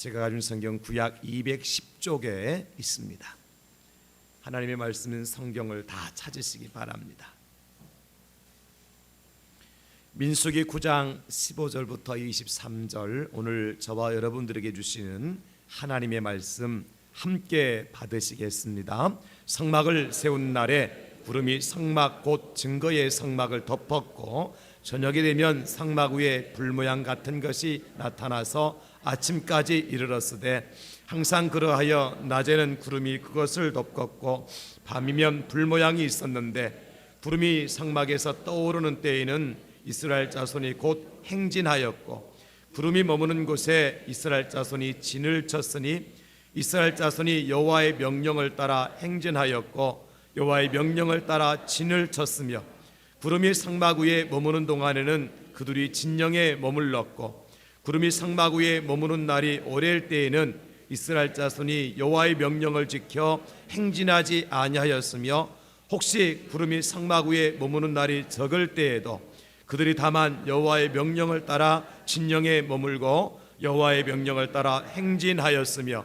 제가 가진 성경 구약 210쪽에 있습니다. 하나님의 말씀은 성경을 다 찾으시기 바랍니다. 민수기 9장 15절부터 23절, 오늘 저와 여러분들에게 주시는 하나님의 말씀 함께 받으시겠습니다. 성막을 세운 날에 구름이 성막 곧 증거의 성막을 덮었고 저녁이 되면 성막 위에 불 모양 같은 것이 나타나서 아침까지 이르렀으되 항상 그러하여 낮에는 구름이 그것을 덮었고 밤이면 불 모양이 있었는데 구름이 성막에서 떠오르는 때에는 이스라엘 자손이 곧 행진하였고 구름이 머무는 곳에 이스라엘 자손이 진을 쳤으니 이스라엘 자손이 여호와의 명령을 따라 행진하였고 여호와의 명령을 따라 진을 쳤으며 구름이 성막 위에 머무는 동안에는 그들이 진영에 머물렀고 구름이 성막 위에 머무는 날이 오래일 때에는 이스라엘 자손이 여호와의 명령을 지켜 행진하지 아니하였으며 혹시 구름이 성막 위에 머무는 날이 적을 때에도 그들이 다만 여호와의 명령을 따라 진영에 머물고 여호와의 명령을 따라 행진하였으며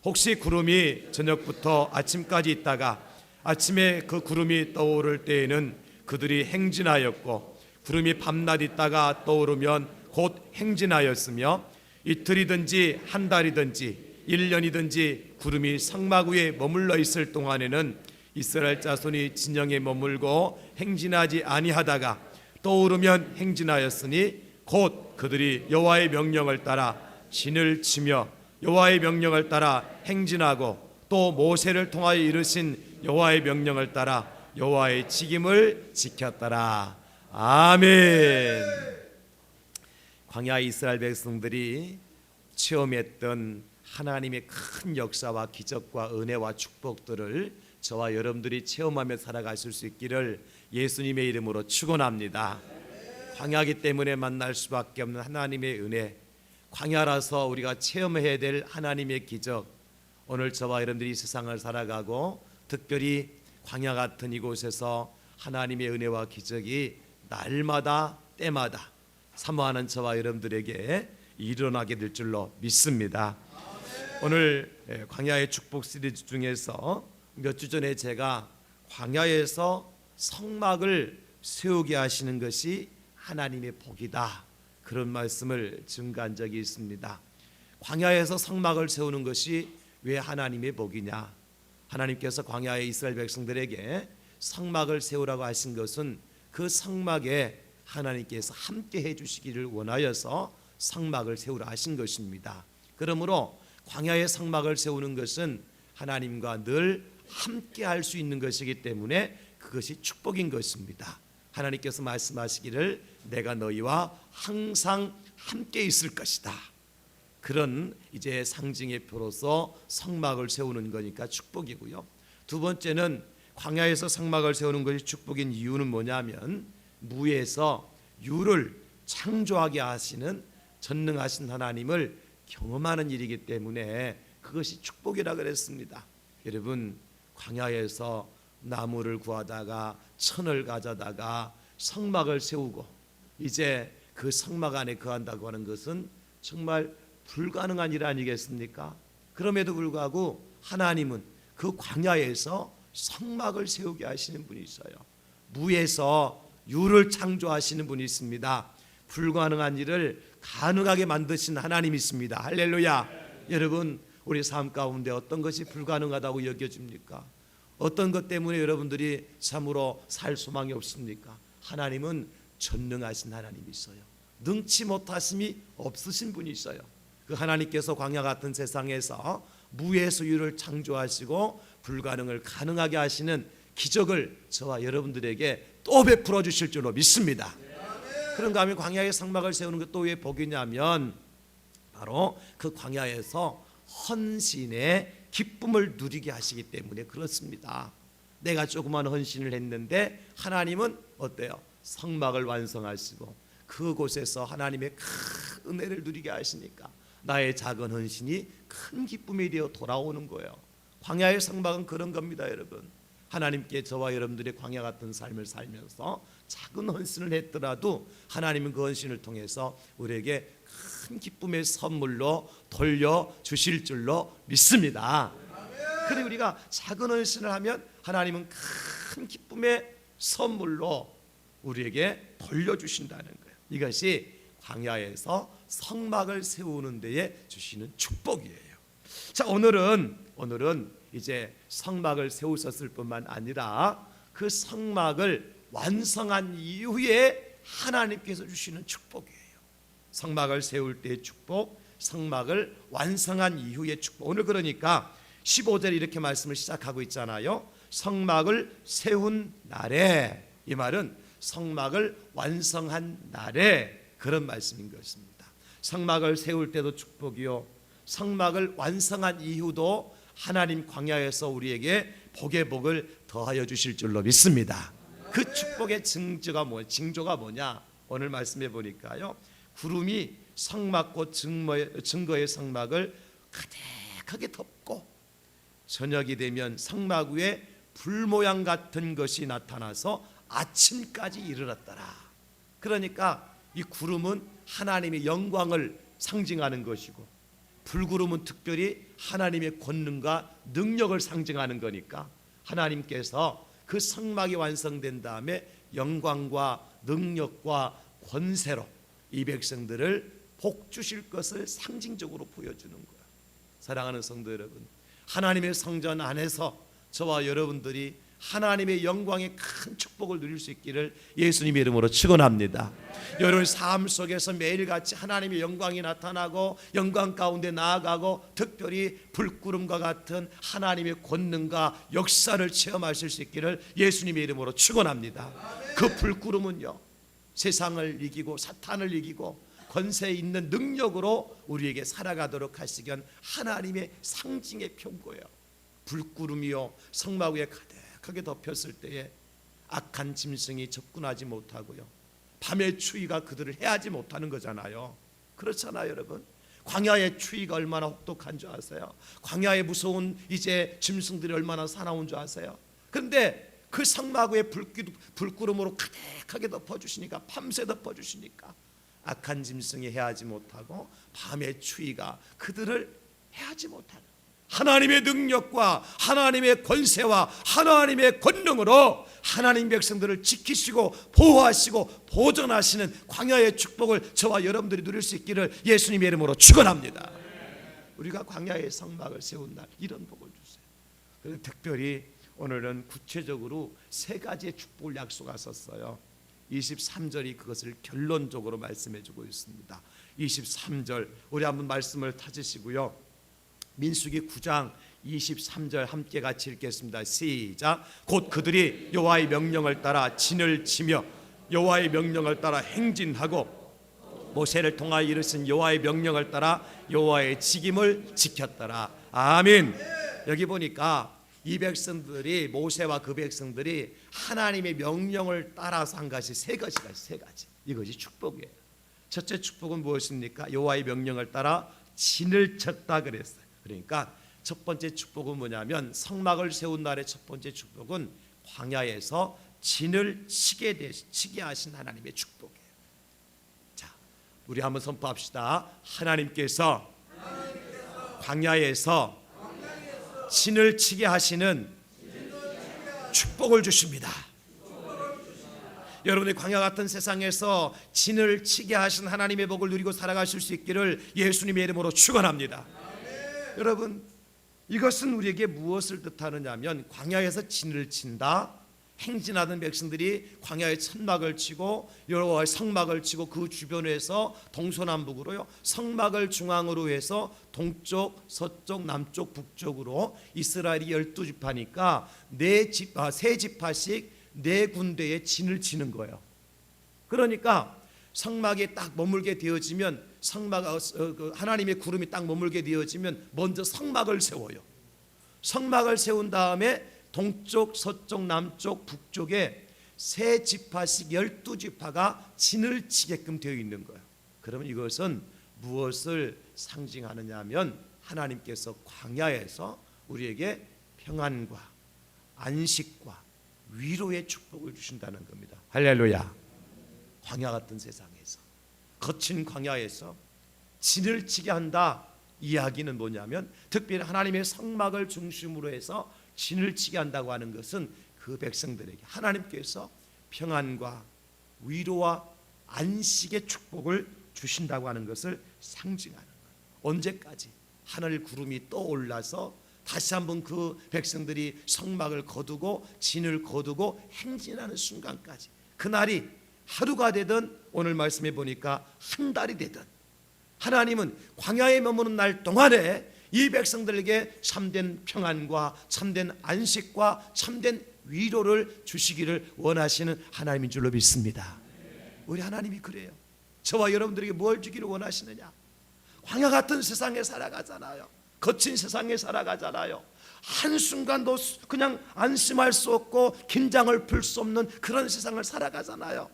혹시 구름이 저녁부터 아침까지 있다가 아침에 그 구름이 떠오를 때에는 그들이 행진하였고 구름이 밤낮 있다가 떠오르면 곧 행진하였으며 이틀이든지 한 달이든지 1년이든지 구름이 성막 위에 머물러 있을 동안에는 이스라엘 자손이 진영에 머물고 행진하지 아니하다가 떠오르면 행진하였으니 곧 그들이 여호와의 명령을 따라 진을 치며 여호와의 명령을 따라 행진하고 또 모세를 통하여 이르신 여호와의 명령을 따라 여호와의 직임을 지켰더라. 아멘. 광야 이스라엘 백성들이 체험했던 하나님의 큰 역사와 기적과 은혜와 축복들을 저와 여러분들이 체험하며 살아가실 수 있기를 예수님의 이름으로 축원합니다. 광야기 때문에 만날 수밖에 없는 하나님의 은혜, 광야라서 우리가 체험해야 될 하나님의 기적, 오늘 저와 여러분들이 이 세상을 살아가고 특별히 광야 같은 이곳에서 하나님의 은혜와 기적이 날마다 때마다 사모하는 저와 여러분들에게 일어나게 될 줄로 믿습니다. 오늘 광야의 축복 시리즈 중에서 몇 주 전에 제가 광야에서 성막을 세우게 하시는 것이 하나님의 복이다, 그런 말씀을 증거한 적이 있습니다. 광야에서 성막을 세우는 것이 왜 하나님의 복이냐? 하나님께서 광야의 이스라엘 백성들에게 성막을 세우라고 하신 것은 그 성막에 하나님께서 함께 해주시기를 원하여서 성막을 세우라 하신 것입니다. 그러므로 광야의 성막을 세우는 것은 하나님과 늘 함께 할 수 있는 것이기 때문에 그것이 축복인 것입니다. 하나님께서 말씀하시기를 내가 너희와 항상 함께 있을 것이다, 그런 이제 상징의 표로서 성막을 세우는 거니까 축복이고요. 두 번째는 광야에서 성막을 세우는 것이 축복인 이유는 뭐냐면 무에서 유를 창조하게 하시는 전능하신 하나님을 경험하는 일이기 때문에 그것이 축복이라 그랬습니다. 여러분, 광야에서 나무를 구하다가 천을 가져다가 성막을 세우고 이제 그 성막 안에 거한다고 하는 것은 정말 불가능한 일 아니겠습니까? 그럼에도 불구하고 하나님은 그 광야에서 성막을 세우게 하시는 분이 있어요. 무에서 유를 창조하시는 분이 있습니다. 불가능한 일을 가능하게 만드신 하나님이 있습니다. 할렐루야. 여러분, 우리 삶 가운데 어떤 것이 불가능하다고 여겨집니까? 어떤 것 때문에 여러분들이 참으로 살 소망이 없습니까? 하나님은 전능하신 하나님이 있어요. 능치 못하심이 없으신 분이 있어요. 그 하나님께서 광야 같은 세상에서 무에서 유를 창조하시고 불가능을 가능하게 하시는 기적을 저와 여러분들에게 또 베풀어 주실 줄로 믿습니다. 그런가 하면 광야의 성막을 세우는 것 또 왜 복이냐면 바로 그 광야에서 헌신의 기쁨을 누리게 하시기 때문에 그렇습니다. 내가 조그만 헌신을 했는데 하나님은 어때요? 성막을 완성하시고 그곳에서 하나님의 큰 은혜를 누리게 하시니까 나의 작은 헌신이 큰 기쁨이 되어 돌아오는 거예요. 광야의 성막은 그런 겁니다. 여러분, 하나님께 저와 여러분들의 광야 같은 삶을 살면서 작은 헌신을 했더라도 하나님은 그 헌신을 통해서 우리에게 큰 기쁨의 선물로 돌려주실 줄로 믿습니다. 그리고 우리가 작은 헌신을 하면 하나님은 큰 기쁨의 선물로 우리에게 돌려주신다는 거예요. 이것이 광야에서 성막을 세우는 데에 주시는 축복이에요. 자, 오늘은 이제 성막을 세우셨을 뿐만 아니라 그 성막을 완성한 이후에 하나님께서 주시는 축복이에요. 성막을 세울 때의 축복, 성막을 완성한 이후의 축복. 오늘 그러니까 15절에 이렇게 말씀을 시작하고 있잖아요. 성막을 세운 날에, 이 말은 성막을 완성한 날에 그런 말씀인 것입니다. 성막을 세울 때도 축복이요, 성막을 완성한 이후도 하나님 광야에서 우리에게 복의 복을 더하여 주실 줄로 믿습니다. 그 축복의 징조가 뭐냐? 오늘 말씀해 보니까요, 구름이 성막과 증거의 성막을 가득하게 덮고 저녁이 되면 성막 위에 불 모양 같은 것이 나타나서 아침까지 이르렀더라. 그러니까 이 구름은 하나님의 영광을 상징하는 것이고, 불구름은 특별히 하나님의 권능과 능력을 상징하는 거니까 하나님께서 그 성막이 완성된 다음에 영광과 능력과 권세로 이 백성들을 복 주실 것을 상징적으로 보여주는 거예요. 사랑하는 성도 여러분, 하나님의 성전 안에서 저와 여러분들이 하나님의 영광의 큰 축복을 누릴 수 있기를 예수님의 이름으로 축원합니다. 여러분 삶 속에서 매일같이 하나님의 영광이 나타나고 영광 가운데 나아가고 특별히 불구름과 같은 하나님의 권능과 역사를 체험하실 수 있기를 예수님의 이름으로 축원합니다. 그 불구름은요, 세상을 이기고 사탄을 이기고 권세 있는 능력으로 우리에게 살아가도록 하시건 하나님의 상징의 표고예요. 불구름이요 성막 위에 가득하게 덮였을 때에 악한 짐승이 접근하지 못하고요, 밤의 추위가 그들을 해하지 못하는 거잖아요. 그렇잖아요 여러분. 광야의 추위가 얼마나 혹독한 줄 아세요? 광야의 무서운 이제 짐승들이 얼마나 사나운 줄 아세요? 그런데 그 성막 위에 불구름으로 가득하게 덮어주시니까, 밤새 덮어주시니까 악한 짐승이 해하지 못하고 밤의 추위가 그들을 해하지 못하는 하나님의 능력과 하나님의 권세와 하나님의 권능으로 하나님 백성들을 지키시고 보호하시고 보존하시는 광야의 축복을 저와 여러분들이 누릴 수 있기를 예수님의 이름으로 축원합니다. 우리가 광야의 성막을 세운 날 이런 복을 주세요. 그래서 특별히 오늘은 구체적으로 세 가지의 축복을 약속하셨어요. 23절이 그것을 결론적으로 말씀해 주고 있습니다. 23절 우리 한번 말씀을 찾으시고요, 민수기 9장 23절 함께 같이 읽겠습니다. 시작. 곧 그들이 여호와의 명령을 따라 진을 치며 여호와의 명령을 따라 행진하고 모세를 통하여 이르신 여호와의 명령을 따라 여호와의 직임을 지켰더라. 아멘. 여기 보니까 이 백성들이, 모세와 그 백성들이 하나님의 명령을 따라서 한 것이 세 가지. 이것이 축복이에요. 첫째 축복은 무엇입니까? 여호와의 명령을 따라 진을 쳤다 그랬어요. 그러니까 첫 번째 축복은 뭐냐면, 성막을 세운 날의 첫 번째 축복은 광야에서 진을 치게 하신 하나님의 축복이에요. 자, 우리 한번 선포합시다. 하나님께서 광야에서 진을 치게 하시는 축복을 주십니다. 여러분이 광야 같은 세상에서 진을 치게 하신 하나님의 복을 누리고 살아가실 수 있기를 예수님의 이름으로 축원합니다. 여러분, 이것은 우리에게 무엇을 뜻하느냐면, 광야에서 진을 친다, 행진하던 백성들이 광야에 천막을 치고 여호와의 성막을 치고 그 주변에서 동서남북으로요, 성막을 중앙으로 해서 동쪽, 서쪽, 남쪽, 북쪽으로 이스라엘이 12지파니까 세 지파씩 네 군데에 진을 치는 거예요. 그러니까 성막에 딱 머물게 되어지면, 하나님의 구름이 딱 머물게 되어지면 먼저 성막을 세워요. 성막을 세운 다음에 동쪽, 서쪽, 남쪽, 북쪽에 세 지파씩 12지파가 진을 치게끔 되어 있는 거예요. 그러면 이것은 무엇을 상징하느냐 하면, 하나님께서 광야에서 우리에게 평안과 안식과 위로의 축복을 주신다는 겁니다. 할렐루야. 광야 같은 세상에서, 거친 광야에서 진을 치게 한다. 이야기는 뭐냐면 특별히 하나님의 성막을 중심으로 해서 진을 치게 한다고 하는 것은 그 백성들에게 하나님께서 평안과 위로와 안식의 축복을 주신다고 하는 것을 상징하는 거예요. 언제까지? 하늘 구름이 떠올라서 다시 한번 그 백성들이 성막을 거두고 진을 거두고 행진하는 순간까지, 그날이 하루가 되든 오늘 말씀해 보니까 한 달이 되든 하나님은 광야에 머무는 날 동안에 이 백성들에게 참된 평안과 참된 안식과 참된 위로를 주시기를 원하시는 하나님인 줄로 믿습니다. 우리 하나님이 그래요. 저와 여러분들에게 뭘 주기를 원하시느냐? 광야 같은 세상에 살아가잖아요. 거친 세상에 살아가잖아요. 한순간도 그냥 안심할 수 없고 긴장을 풀 수 없는 그런 세상을 살아가잖아요.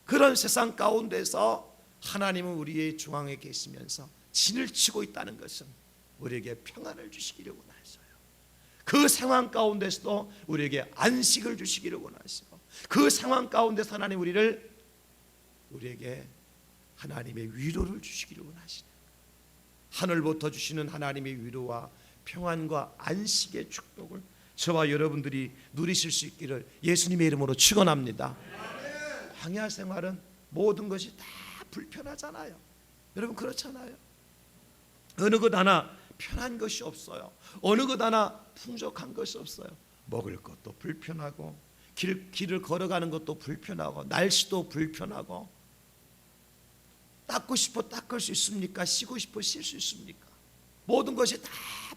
그런 세상 가운데서 하나님은 우리의 중앙에 계시면서 진을 치고 있다는 것은 우리에게 평안을 주시기를 원하셔요. 그 상황 가운데서도 우리에게 안식을 주시기를 원하시고, 그 상황 가운데서 하나님 우리에게 하나님의 위로를 주시기를 원하시네요. 하늘부터 주시는 하나님의 위로와 평안과 안식의 축복을 저와 여러분들이 누리실 수 있기를 예수님의 이름으로 축원합니다. 광야 생활은 모든 것이 다 불편하잖아요. 여러분 그렇잖아요. 어느 것 하나 편한 것이 없어요. 어느 것 하나 풍족한 것이 없어요. 먹을 것도 불편하고 길을 걸어가는 것도 불편하고 날씨도 불편하고, 닦고 싶어 닦을 수 있습니까? 쉬고 싶어 쉴 수 있습니까? 모든 것이 다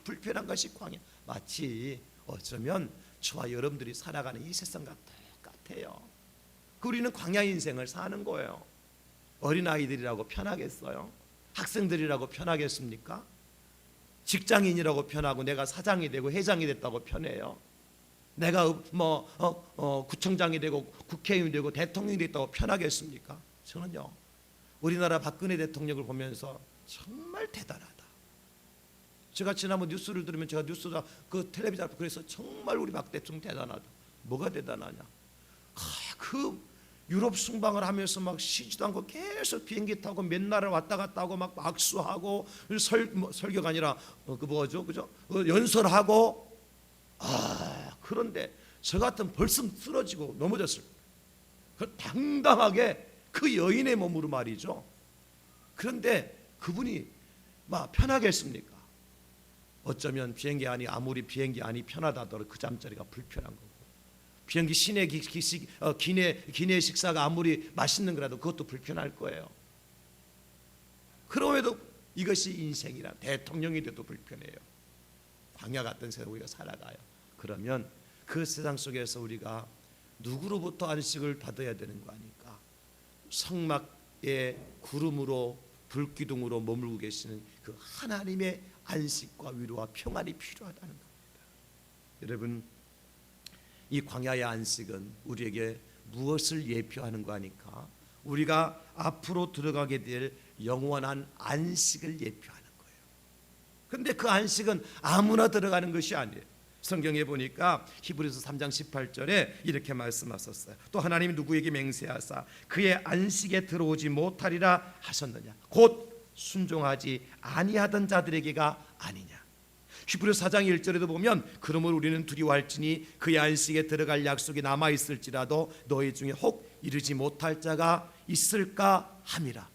불편한 것이 광야. 마치 어쩌면 저와 여러분들이 살아가는 이 세상과 똑같아요. 우리는 광야 인생을 사는 거예요. 어린아이들이라고 편하겠어요? 학생들이라고 편하겠습니까? 직장인이라고 편하고 내가 사장이 되고 회장이 됐다고 편해요. 내가 구청장이 되고 국회의원이 되고 대통령이 됐다고 편하겠습니까? 저는요, 우리나라 박근혜 대통령을 보면서 정말 대단하다. 제가 지난번 뉴스를 들으면 제가 뉴스가 그 텔레비전 앞에 그래서 정말 우리 박 대통령 대단하다. 뭐가 대단하냐? 그 유럽 순방을 하면서 막 쉬지도 않고 계속 비행기 타고 몇 나라를 왔다 갔다 하고 막 악수하고 설교가 아니라 그죠? 연설하고, 그런데 저 같으면 벌써 쓰러지고 넘어졌을 거예요. 당당하게 그 여인의 몸으로 말이죠. 그런데 그분이 막 편하겠습니까? 어쩌면 비행기 안이 아무리 비행기 안이 편하다 하더라도 그 잠자리가 불편한 거고, 비행기 시내 기내 식사가 아무리 맛있는 거라도 그것도 불편할 거예요. 그럼에도 이것이 인생이라 대통령이 돼도 불편해요. 광야 같은 세상 우리가 살아가요. 그러면 그 세상 속에서 우리가 누구로부터 안식을 받아야 되는 거 아닙니까? 성막의 구름으로 불기둥으로 머물고 계시는 그 하나님의 안식과 위로와 평안이 필요하다는 겁니다. 여러분, 이 광야의 안식은 우리에게 무엇을 예표하는 거 아닙니까? 우리가 앞으로 들어가게 될 영원한 안식을 예표하는 거예요. 그런데 그 안식은 아무나 들어가는 것이 아니에요. 성경에 보니까 히브리서 3장 18절에 이렇게 말씀하셨어요. 또 하나님이 누구에게 맹세하사 그의 안식에 들어오지 못하리라 하셨느냐? 곧 순종하지 아니하던 자들에게가 아니냐? 히브리서 4장 1절에도 보면 그러므로 우리는 두려워할지니 그의 안식에 들어갈 약속이 남아있을지라도 너희 중에 혹 이르지 못할 자가 있을까 함이라.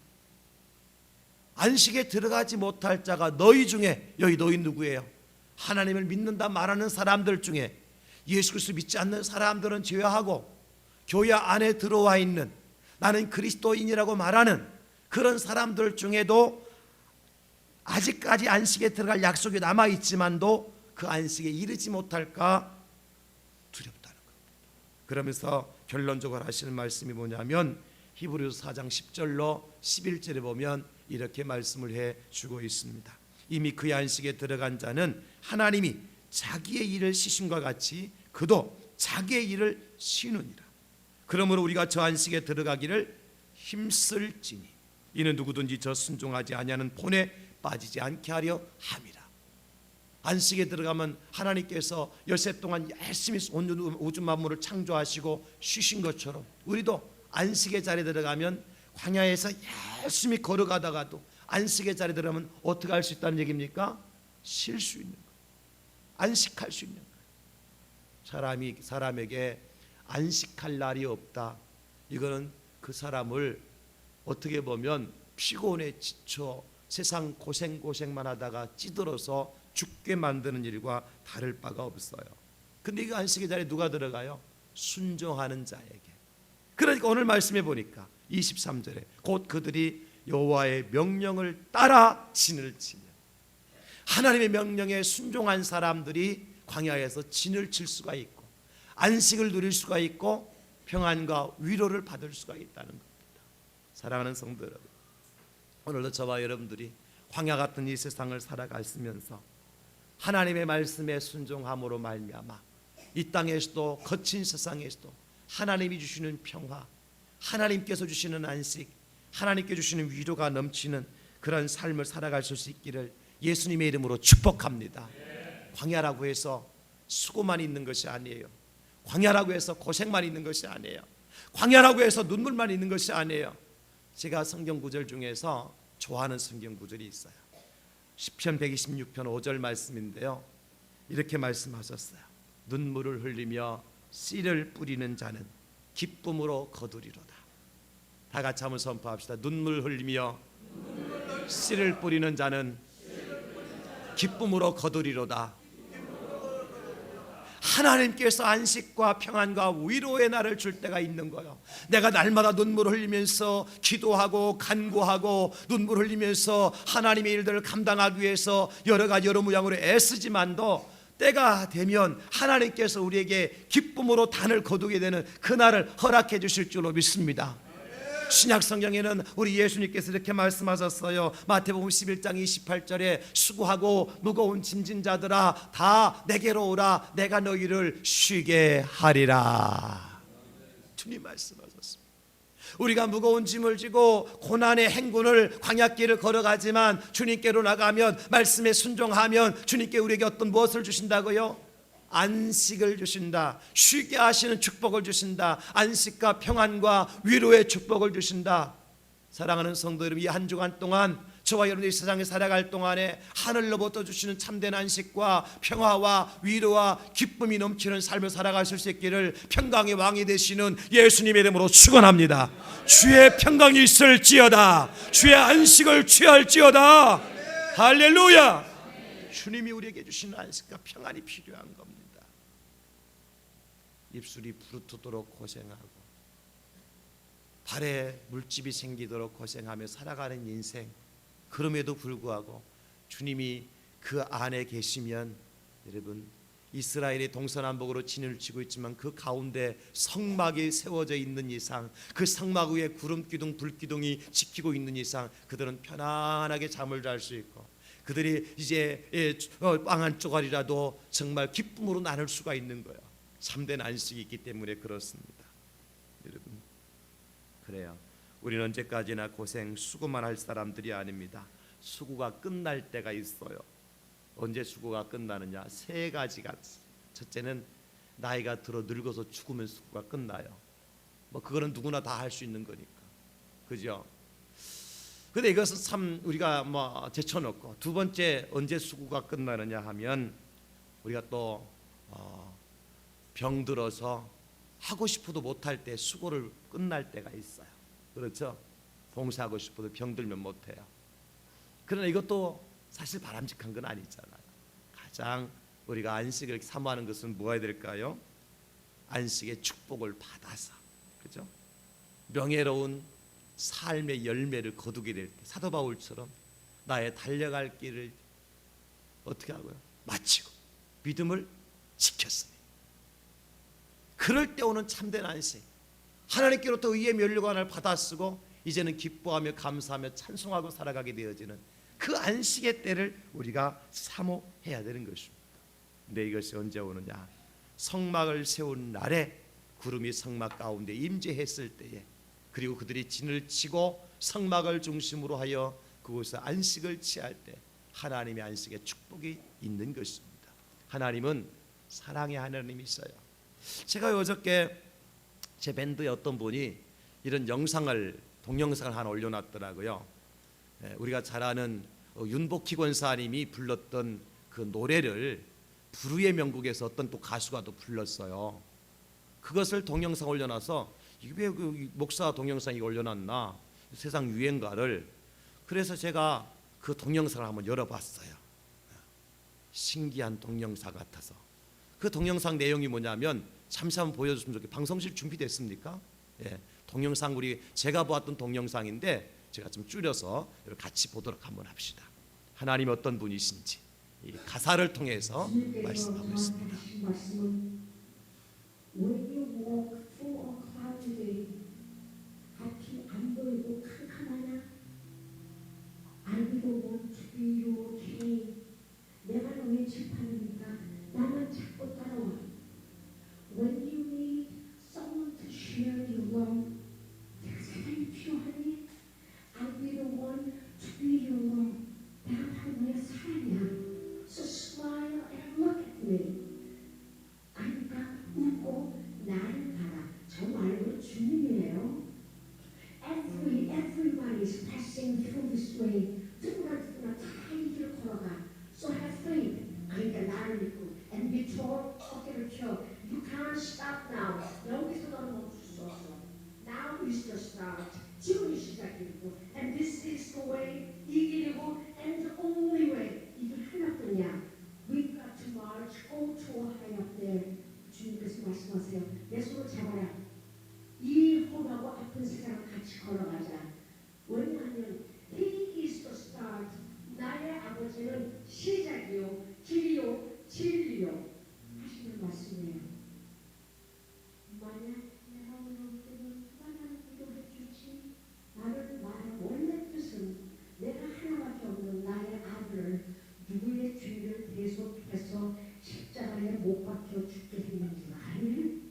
안식에 들어가지 못할 자가 너희 중에, 여기 너희 누구예요? 하나님을 믿는다 말하는 사람들 중에 예수 그리스도 믿지 않는 사람들은 제외하고 교회 안에 들어와 있는 나는 그리스도인이라고 말하는 그런 사람들 중에도 아직까지 안식에 들어갈 약속이 남아있지만도 그 안식에 이르지 못할까 두렵다는 겁니다. 그러면서 결론적으로 하시는 말씀이 뭐냐면 히브리서 4장 10절로 11절에 보면 이렇게 말씀을 해주고 있습니다. 이미 그의 안식에 들어간 자는 하나님이 자기의 일을 쉬심과 같이 그도 자기의 일을 쉬느니라. 그러므로 우리가 저 안식에 들어가기를 힘쓸지니 이는 누구든지 저 순종하지 아니하는 본에 빠지지 않게 하려 함이라. 안식에 들어가면 하나님께서 엿새 동안 열심히 온 우주 만물을 창조하시고 쉬신 것처럼 우리도 안식의 자리에 들어가면 광야에서 열심히 걸어가다가도 안식의 자리에 들어가면 어떻게 할 수 있다는 얘기입니까? 쉴 수 있는 거예요. 안식할 수 있는 거예요. 사람에게 안식할 날이 없다. 이거는 그 사람을 어떻게 보면 피곤에 지쳐 세상 고생만 하다가 찌들어서 죽게 만드는 일과 다를 바가 없어요. 근데 이 안식의 자리에 누가 들어가요? 순종하는 자에게. 그러니까 오늘 말씀해 보니까 23절에 곧 그들이 여호와의 명령을 따라 진을 치며, 하나님의 명령에 순종한 사람들이 광야에서 진을 칠 수가 있고 안식을 누릴 수가 있고 평안과 위로를 받을 수가 있다는 겁니다. 사랑하는 성도 여러분, 오늘도 저와 여러분들이 광야 같은 이 세상을 살아가시면서 하나님의 말씀에 순종함으로 말미암아 이 땅에서도 거친 세상에서도 하나님이 주시는 평화, 하나님께서 주시는 안식, 하나님께 주시는 위로가 넘치는 그런 삶을 살아갈 수 있기를 예수님의 이름으로 축복합니다. 광야라고 해서 수고만 있는 것이 아니에요. 광야라고 해서 고생만 있는 것이 아니에요. 광야라고 해서 눈물만 있는 것이 아니에요. 제가 성경 구절 중에서 좋아하는 성경 구절이 있어요. 시편 126편 5절 말씀인데요, 이렇게 말씀하셨어요. 눈물을 흘리며 씨를 뿌리는 자는 기쁨으로 거두리로다. 다 같이 한번 선포합시다. 눈물 흘리며 씨를 뿌리는 자는 기쁨으로 거두리로다. 하나님께서 안식과 평안과 위로의 날을 줄 때가 있는 거예요. 내가 날마다 눈물을 흘리면서 기도하고 간구하고 눈물 흘리면서 하나님의 일들을 감당하기 위해서 여러 가지 여러 모양으로 애쓰지만도 때가 되면 하나님께서 우리에게 기쁨으로 단을 거두게 되는 그날을 허락해 주실 줄로 믿습니다. 신약 성경에는 우리 예수님께서 이렇게 말씀하셨어요. 마태복음 11장 28절에 수고하고 무거운 짐진 자들아 다 내게로 오라, 내가 너희를 쉬게 하리라. 주님 말씀하셨습니다. 우리가 무거운 짐을 지고 고난의 행군을 광야길을 걸어가지만 주님께로 나가면, 말씀에 순종하면 주님께 우리에게 어떤 무엇을 주신다고요? 안식을 주신다. 쉬게 하시는 축복을 주신다. 안식과 평안과 위로의 축복을 주신다. 사랑하는 성도 여러분, 이 한 주간 동안 저와 여러분이 세상에 살아갈 동안에 하늘로부터 주시는 참된 안식과 평화와 위로와 기쁨이 넘치는 삶을 살아가실 수 있기를 평강의 왕이 되시는 예수님의 이름으로 축원합니다. 주의 평강이 있을지어다. 주의 안식을 취할지어다. 할렐루야. 주님이 우리에게 주시는 안식과 평안이 필요한 겁니다. 입술이 부르트도록 고생하고 발에 물집이 생기도록 고생하며 살아가는 인생, 그럼에도 불구하고 주님이 그 안에 계시면, 여러분, 이스라엘이 동서남북으로 진을 치고 있지만 그 가운데 성막이 세워져 있는 이상, 그 성막 위에 구름기둥 불기둥이 지키고 있는 이상 그들은 편안하게 잠을 잘 수 있고, 그들이 이제 빵 한 조각이라도 정말 기쁨으로 나눌 수가 있는 거예요. 참된 안식이 있기 때문에 그렇습니다. 여러분, 그래요. 우리는 언제까지나 고생 수고만 할 사람들이 아닙니다. 수고가 끝날 때가 있어요. 언제 수고가 끝나느냐? 세 가지가. 첫째는 나이가 들어 늙어서 죽으면 수고가 끝나요. 뭐 그거는 누구나 다 할 수 있는 거니까, 그죠? 근데 이것은 참 우리가 뭐 제쳐놓고, 두 번째 언제 수고가 끝나느냐 하면 우리가 또 병들어서 하고 싶어도 못할 때 수고를 끝날 때가 있어요. 그렇죠? 봉사하고 싶어도 병들면 못해요. 그러나 이것도 사실 바람직한 건 아니잖아요. 가장 우리가 안식을 사모하는 것은 뭐가 될까요? 안식의 축복을 받아서, 그죠? 명예로운 삶의 열매를 거두게 될 때, 사도 바울처럼 나의 달려갈 길을 어떻게 하고요? 마치고 믿음을 지켰으니, 그럴 때 오는 참된 안식, 하나님께로부터 의의 면류관을 받아쓰고 이제는 기뻐하며 감사하며 찬송하고 살아가게 되어지는 그 안식의 때를 우리가 사모해야 되는 것입니다. 근데 이것이 언제 오느냐? 성막을 세운 날에 구름이 성막 가운데 임재했을 때에, 그리고 그들이 진을 치고 성막을 중심으로 하여 그곳에 안식을 취할 때, 하나님의 안식에 축복이 있는 것입니다. 하나님은 사랑의 하나님이셔요. 제가 어저께 제 밴드의 어떤 분이 이런 동영상을 하나 올려놨더라고요. 우리가 잘 아는 윤복희 권사님이 불렀던 그 노래를 불후의 명곡에서 어떤 또 가수가 또 불렀어요. 그것을 동영상 올려놔서 이게 왜 그 목사 동영상이 올려놨나, 세상 유행가를. 그래서 제가 그 동영상을 한번 열어봤어요. 신기한 동영상 같아서. 그 동영상 내용이 뭐냐면, 잠시 한번 보여줬으면 좋겠어요. 방송실 준비됐습니까? 예, 동영상 제가 보았던 동영상인데 제가 좀 줄여서 같이 보도록 한번 합시다. 하나님 어떤 분이신지 이 가사를 통해서 말씀하고 있습니다. When you walk through a cloudy day, 하필 안 보이고 캄캄하냐? 알기도 want to be your king. 내가 너의 재판이니까 나만 찾고 따라와. When you need someone to share your love, 내가 사랑이 필요하니? I'll be the one to be your love. 내가 바로 너의 사랑이야. So smile and look at me. 그러니까 웃고 나를 봐라. 저 말고 주님이에요. Everyone is passing through this way. 누구나 다 이 길을 걸어가. So have faith. 그러니까 나를 믿고 and be told 어깨를 펴. You can't stop now. 여기서 너는 멈출 수 없어. Now is the start. 지금이 시작이고 and this is the way. 이 길이고 and the only way. 이 길 하나뿐이야. We've got to march, go to high up there. 주님께서 말씀하세요. 내 손을 잡아라. 이 험하고 아픈 세상을 같이 걸어가자. 왜냐하면 He is the start. 나의 아버지는 시작이요, 길이요, 진리요 하시는 말씀이에요. 만약 내가 어려울 때는 나를 기도해 주지. 나의 원래 뜻은 내가 하나밖에 없는 나의 아들을 누구의 죄를 대속해서 십자가에 못 박혀 죽게 했는지 아니?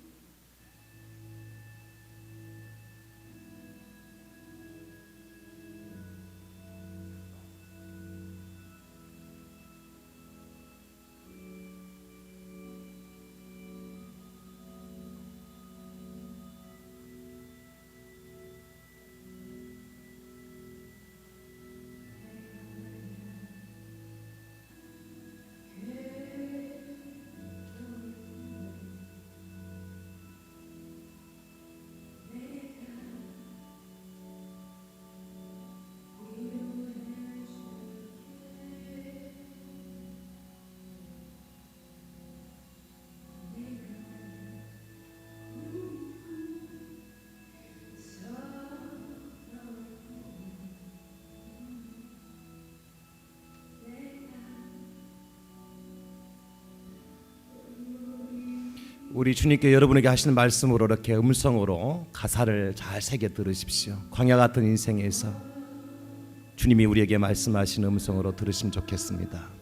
우리 주님께 여러분에게 하시는 말씀으로 이렇게 음성으로 가사를 잘 새겨 들으십시오. 광야 같은 인생에서 주님이 우리에게 말씀하시는 음성으로 들으시면 좋겠습니다.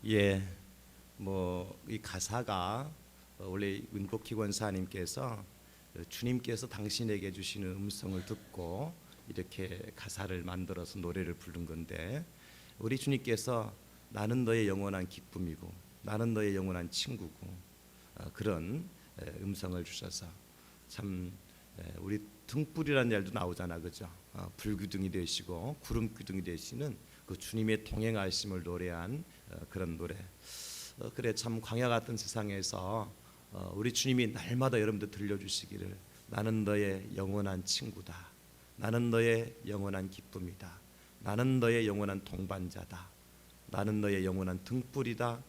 예, 뭐 이 가사가 원래 은복희 권사님께서 주님께서 당신에게 주시는 음성을 듣고 이렇게 가사를 만들어서 노래를 부른 건데, 우리 주님께서 나는 너의 영원한 기쁨이고 나는 너의 영원한 친구고 그런 음성을 주셔서 참 우리 등불이라는 말도 나오잖아, 그죠? 불기둥이 되시고 구름 기둥이 되시는 그 주님의 동행하심을 노래한 그런 노래. 그래, 참 광야 같은 세상에서 우리 주님이 날마다 여러분들 들려주시기를, 나는 너의 영원한 친구다, 나는 너의 영원한 기쁨이다, 나는 너의 영원한 동반자다, 나는 너의 영원한 등불이다.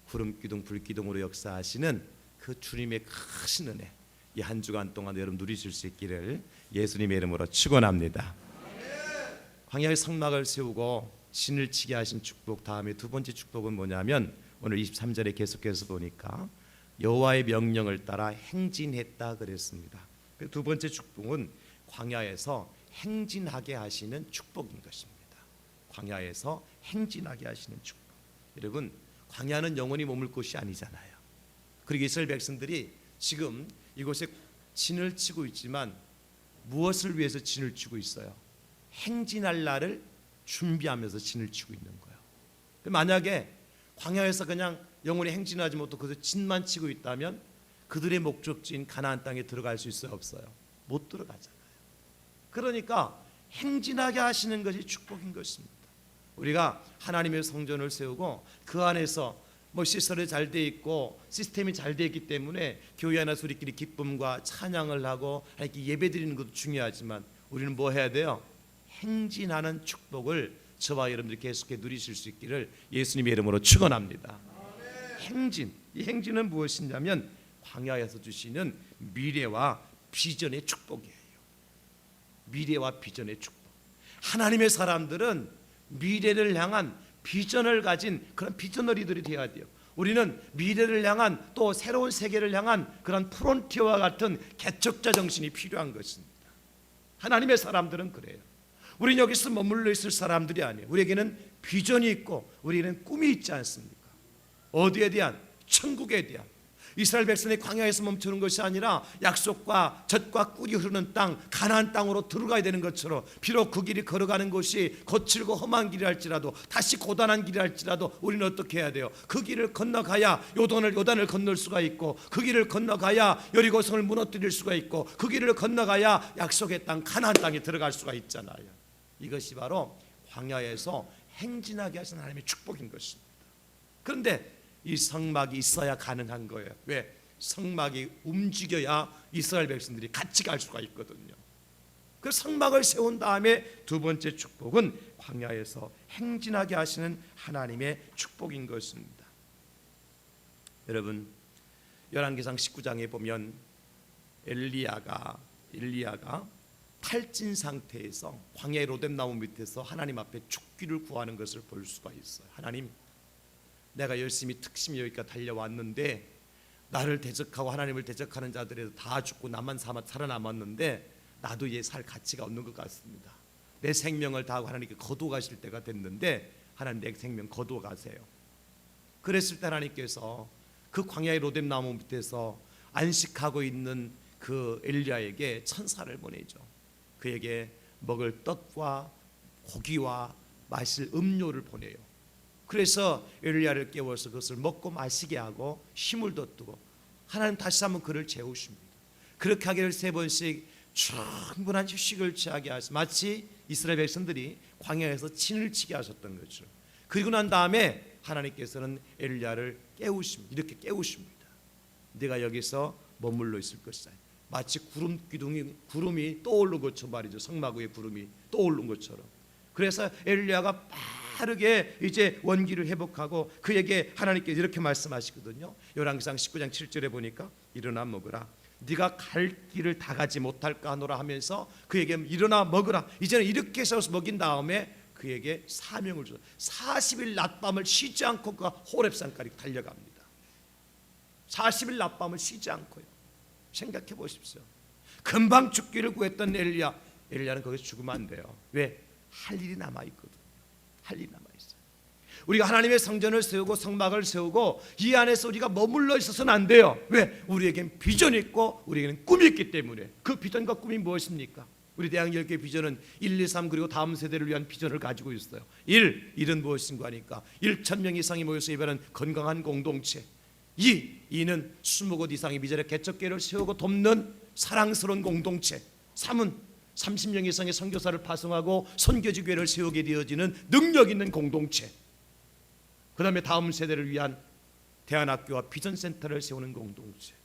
구름기둥 불기둥으로 역사하시는 그 주님의 크신 은혜, 이 한 주간 동안 여러분 누리실 수 있기를 예수님의 이름으로 축원합니다. 광야의 성막을 세우고 신을 치게 하신 축복, 다음에 두 번째 축복은 뭐냐면 오늘 23절에 계속해서 보니까 여호와의 명령을 따라 행진했다 그랬습니다. 그 두 번째 축복은 광야에서 행진하게 하시는 축복인 것입니다. 광야에서 행진하게 하시는 축복. 여러분, 광야는 영원히 머물 곳이 아니잖아요. 그리고 이스라엘 백성들이 지금 이곳에 진을 치고 있지만 무엇을 위해서 진을 치고 있어요? 행진할 날을 준비하면서 진을 치고 있는 거예요. 만약에 광야에서 그냥 영원히 행진하지 못하고 그래서 진만 치고 있다면 그들의 목적지인 가나안 땅에 들어갈 수 있어요, 없어요? 못 들어가잖아요. 그러니까 행진하게 하시는 것이 축복인 것입니다. 우리가 하나님의 성전을 세우고 그 안에서 뭐 시설이 잘 돼 있고 시스템이 잘 돼 있기 때문에 교회 안에서 우리끼리 기쁨과 찬양을 하고 이렇게 예배드리는 것도 중요하지만 우리는 뭐 해야 돼요? 행진하는 축복을 저와 여러분들이 계속해 누리실 수 있기를 예수님의 이름으로 축원합니다. 행진, 이 행진은 무엇이냐면 광야에서 주시는 미래와 비전의 축복이에요. 미래와 비전의 축복. 하나님의 사람들은 미래를 향한 비전을 가진 그런 비전너리들이 되어야 돼요. 우리는 미래를 향한 또 새로운 세계를 향한 그런 프론티어와 같은 개척자 정신이 필요한 것입니다. 하나님의 사람들은 그래요. 우리는 여기서 머물러 있을 사람들이 아니에요. 우리에게는 비전이 있고 우리에게는 꿈이 있지 않습니까? 어디에 대한? 천국에 대한. 이스라엘 백성이 광야에서 멈추는 것이 아니라 약속과 젖과 꿀이 흐르는 땅 가나안 땅으로 들어가야 되는 것처럼, 비록 그 길이 걸어가는 곳이 거칠고 험한 길이 할지라도, 다시 고단한 길이 할지라도 우리는 어떻게 해야 돼요? 그 길을 건너가야 요단을 건널 수가 있고, 그 길을 건너가야 여리고성을 무너뜨릴 수가 있고, 그 길을 건너가야 약속의 땅 가나안 땅에 들어갈 수가 있잖아요. 이것이 바로 광야에서 행진하게 하신 하나님의 축복인 것입니다. 그런데 이 성막이 있어야 가능한 거예요. 왜? 성막이 움직여야 이스라엘 백성들이 같이 갈 수가 있거든요. 그 성막을 세운 다음에 두 번째 축복은 광야에서 행진하게 하시는 하나님의 축복인 것입니다. 여러분, 열왕기상 19장에 보면 엘리야가 탈진 상태에서 광야의 로뎀나무 밑에서 하나님 앞에 죽기를 구하는 것을 볼 수가 있어요. 하나님, 내가 열심히 특심히 여기까지 달려왔는데 나를 대적하고 하나님을 대적하는 자들에서 다 죽고 나만 살아남았는데 나도 이제 살 가치가 없는 것 같습니다. 내 생명을 다하고 하나님께 거두어 가실 때가 됐는데 하나님 내 생명 거두어 가세요. 그랬을 때 하나님께서 그 광야의 로뎀나무 밑에서 안식하고 있는 그 엘리야에게 천사를 보내죠. 그에게 먹을 떡과 고기와 마실 음료를 보내요. 그래서 엘리야를 깨워서 그것을 먹고 마시게 하고 힘을 돋우고 하나님 다시 한번 그를 재우십니다. 그렇게 하기를 3번씩 충분한 휴식을 취하게 하셔서 마치 이스라엘 백성들이 광야에서 진을 치게 하셨던 거죠. 그리고 난 다음에 하나님께서는 엘리야를 깨우십니다. 이렇게 깨우십니다. 네가 여기서 머물러 있을 것이다. 마치 구름이 떠오른 것처럼 말이죠. 성막 위에 구름이 떠오른 것처럼. 그래서 엘리야가 빠르게 이제 원기를 회복하고 그에게 하나님께서 이렇게 말씀하시거든요. 열왕기상 19장 7절에 보니까 일어나 먹으라. 네가 갈 길을 다 가지 못할까 하노라 하면서 그에게 일어나 먹으라. 이제는 이렇게 해서 먹인 다음에 그에게 사명을 주어 40일 낮밤을 쉬지 않고 그가 호렙산까지 달려갑니다. 40일 낮밤을 쉬지 않고요. 생각해 보십시오. 금방 죽기를 구했던 엘리야는 거기서 죽으면 안 돼요. 왜? 할 일이 남아있거든. 할 일이 남아있어요. 우리가 하나님의 성전을 세우고 성막을 세우고 이 안에서 우리가 머물러 있어서는 안 돼요. 왜? 우리에겐 비전이 있고 우리에게는 꿈이 있기 때문에. 그 비전과 꿈이 무엇입니까? 우리 대한결교회 비전은 1, 2, 3 그리고 다음 세대를 위한 비전을 가지고 있어요. 1은 무엇인가 하니까 1,000명 이상이 모여서 예배하는 건강한 공동체. 2는 20곳 이상의 미전의 개척교회를 세우고 돕는 사랑스러운 공동체. 3은 30명 이상의 선교사를 파송하고 선교지 교회를 세우게 되어지는 능력 있는 공동체. 그 다음에 다음 세대를 위한 대안학교와 비전센터를 세우는 공동체.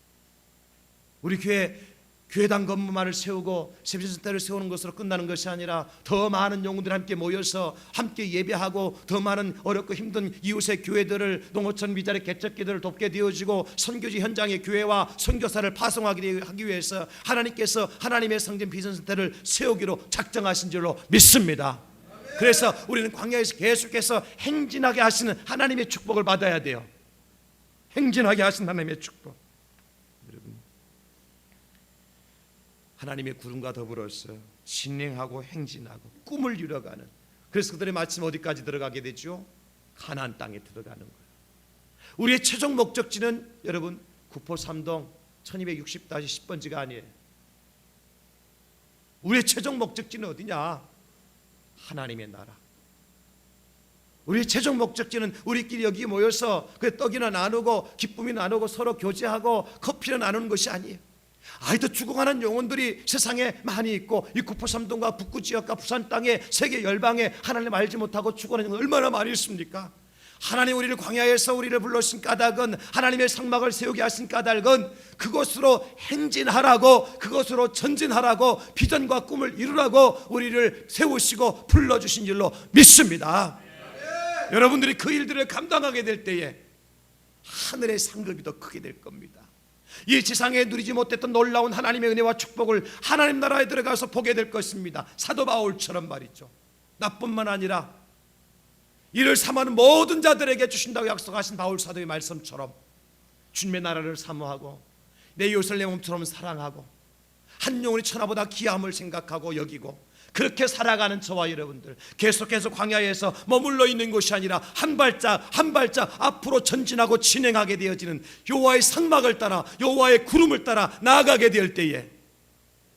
우리 교회당 건물만을 세우고 비전센터를 세우는 것으로 끝나는 것이 아니라 더 많은 영혼들이 함께 모여서 함께 예배하고 더 많은 어렵고 힘든 이웃의 교회들을 농어촌 미자리 개척교회들을 돕게 되어지고 선교지 현장의 교회와 선교사를 파송하기 위해서 하나님께서 하나님의 성전 비전센터를 세우기로 작정하신 줄로 믿습니다. 그래서 우리는 광야에서 계속해서 행진하게 하시는 하나님의 축복을 받아야 돼요. 행진하게 하신 하나님의 축복. 하나님의 구름과 더불어서 진행하고 행진하고 꿈을 이뤄가는. 그래서 그들의 마침 어디까지 들어가게 되죠? 가나안 땅에 들어가는 거예요. 우리의 최종 목적지는 여러분 구포 3동 1260-10번지가 아니에요. 우리의 최종 목적지는 어디냐? 하나님의 나라. 우리의 최종 목적지는 우리끼리 여기 모여서 그 떡이나 나누고 기쁨이 나누고 서로 교제하고 커피를 나누는 것이 아니에요. 아이도 죽어가는 영혼들이 세상에 많이 있고 이 구포 3동과 북구 지역과 부산 땅에 세계 열방에 하나님 알지 못하고 죽어가는 영혼 얼마나 많이 있습니까? 하나님 우리를 광야에서 우리를 불러신 까닭은 하나님의 성막을 세우게 하신 까닭은 그것으로 행진하라고 그것으로 전진하라고 비전과 꿈을 이루라고 우리를 세우시고 불러주신 줄로 믿습니다. 여러분들이 그 일들을 감당하게 될 때에 하늘의 상급이 더 크게 될 겁니다. 이 지상에 누리지 못했던 놀라운 하나님의 은혜와 축복을 하나님 나라에 들어가서 보게 될 것입니다. 사도 바울처럼 말이죠. 나뿐만 아니라 이를 삼하는 모든 자들에게 주신다고 약속하신 바울 사도의 말씀처럼 주님의 나라를 사모하고 내 이웃을 내 몸처럼 사랑하고 한 영혼이 천하보다 귀함을 생각하고 여기고 그렇게 살아가는 저와 여러분들 계속해서 광야에서 머물러 있는 것이 아니라 한 발짝 한 발짝 앞으로 전진하고 진행하게 되어지는 여호와의 상막을 따라 여호와의 구름을 따라 나아가게 될 때에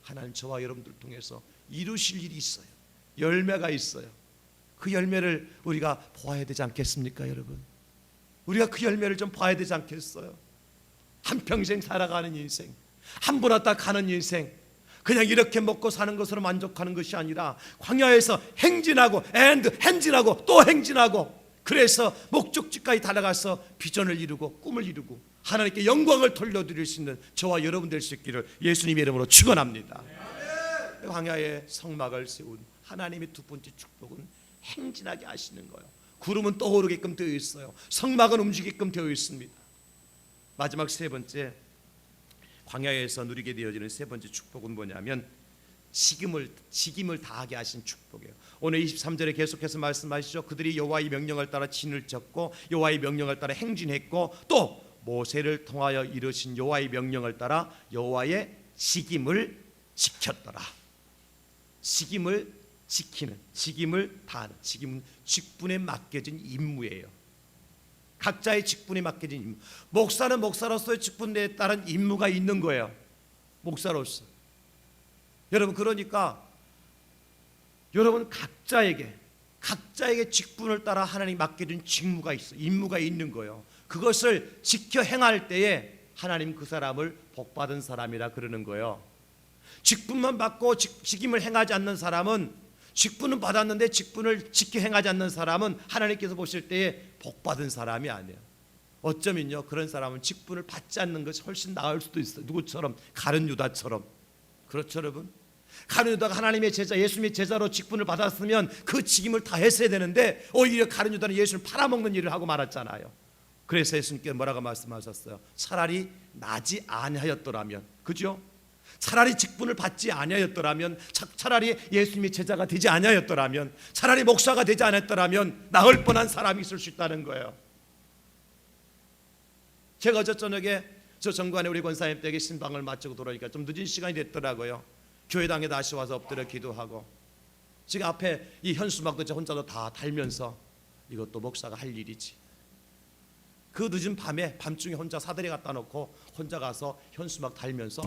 하나님 저와 여러분들 통해서 이루실 일이 있어요. 열매가 있어요. 그 열매를 우리가 보아야 되지 않겠습니까, 여러분? 우리가 그 열매를 좀 봐야 되지 않겠어요? 한평생 살아가는 인생, 한 번 왔다 가는 인생, 그냥 이렇게 먹고 사는 것으로 만족하는 것이 아니라 광야에서 행진하고 행진하고 또 행진하고 그래서 목적지까지 달아가서 비전을 이루고 꿈을 이루고 하나님께 영광을 돌려드릴 수 있는 저와 여러분 될 수 있기를 예수님의 이름으로 축원합니다. 광야에 성막을 세운 하나님의 두 번째 축복은 행진하게 하시는 거예요. 구름은 떠오르게끔 되어 있어요. 성막은 움직이게끔 되어 있습니다. 마지막 세 번째 광야에서 누리게 되어지는 세 번째 축복은 뭐냐면 직임을 다하게 하신 축복이에요. 오늘 23절에 계속해서 말씀하시죠. 그들이 여호와의 명령을 따라 진을 쳤고 여호와의 명령을 따라 행진했고 또 모세를 통하여 이루신 여호와의 명령을 따라 여호와의 직임을 지켰더라. 직임을 지키는, 직임을 다하는, 직임은 직분에 맡겨진 임무예요. 각자의 직분에 맡겨진 임무. 목사는 목사로서의 직분에 따른 임무가 있는 거예요. 목사로서. 여러분 그러니까 여러분 각자에게 직분을 따라 하나님 맡겨준 직무가 있어, 임무가 있는 거예요. 그것을 지켜 행할 때에 하나님 그 사람을 복받은 사람이라 그러는 거예요. 직분만 받고 직임을 행하지 않는 사람은 직분은 받았는데 직분을 지켜 행하지 않는 사람은 하나님께서 보실 때에 복받은 사람이 아니에요. 어쩌면요 그런 사람은 직분을 받지 않는 것이 훨씬 나을 수도 있어요. 누구처럼? 가룟 유다처럼. 그렇죠 여러분? 가룟 유다가 하나님의 제자 예수님의 제자로 직분을 받았으면 그 직임을 다 했어야 되는데 오히려 가룟 유다는 예수를 팔아먹는 일을 하고 말았잖아요. 그래서 예수님께서 뭐라고 말씀하셨어요? 차라리 나지 아니하였더라면, 그죠? 차라리 직분을 받지 아니하였더라면, 차라리 예수님의 제자가 되지 아니하였더라면, 차라리 목사가 되지 않았더라면 나을 뻔한 사람이 있을 수 있다는 거예요. 제가 어제 저녁에 저 정관에 우리 권사님 댁에 신방을 마치고 돌아오니까 좀 늦은 시간이 됐더라고요. 교회당에 다시 와서 엎드려 기도하고 지금 앞에 이 현수막도 저 혼자도 다 달면서 이것도 목사가 할 일이지. 그 늦은 밤에 밤중에 혼자 사다리 갖다 놓고 혼자 가서 현수막 달면서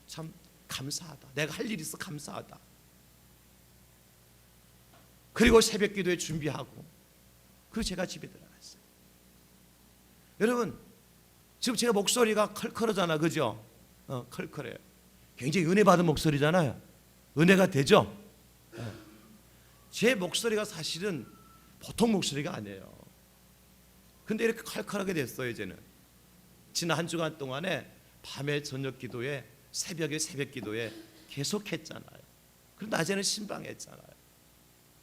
참 감사하다. 내가 할 일이 있어 감사하다. 그리고 새벽 기도에 준비하고 그리고 제가 집에 들어갔어요. 여러분 지금 제가 목소리가 컬컬하잖아, 그죠? 컬컬해요. 굉장히 은혜 받은 목소리잖아요. 은혜가 되죠? 제 목소리가 사실은 보통 목소리가 아니에요. 근데 이렇게 컬컬하게 됐어요. 이제는 지난 한 주간 동안에 밤에 저녁 기도에 새벽에 새벽 기도에 계속했잖아요. 그리고 낮에는 신방했잖아요.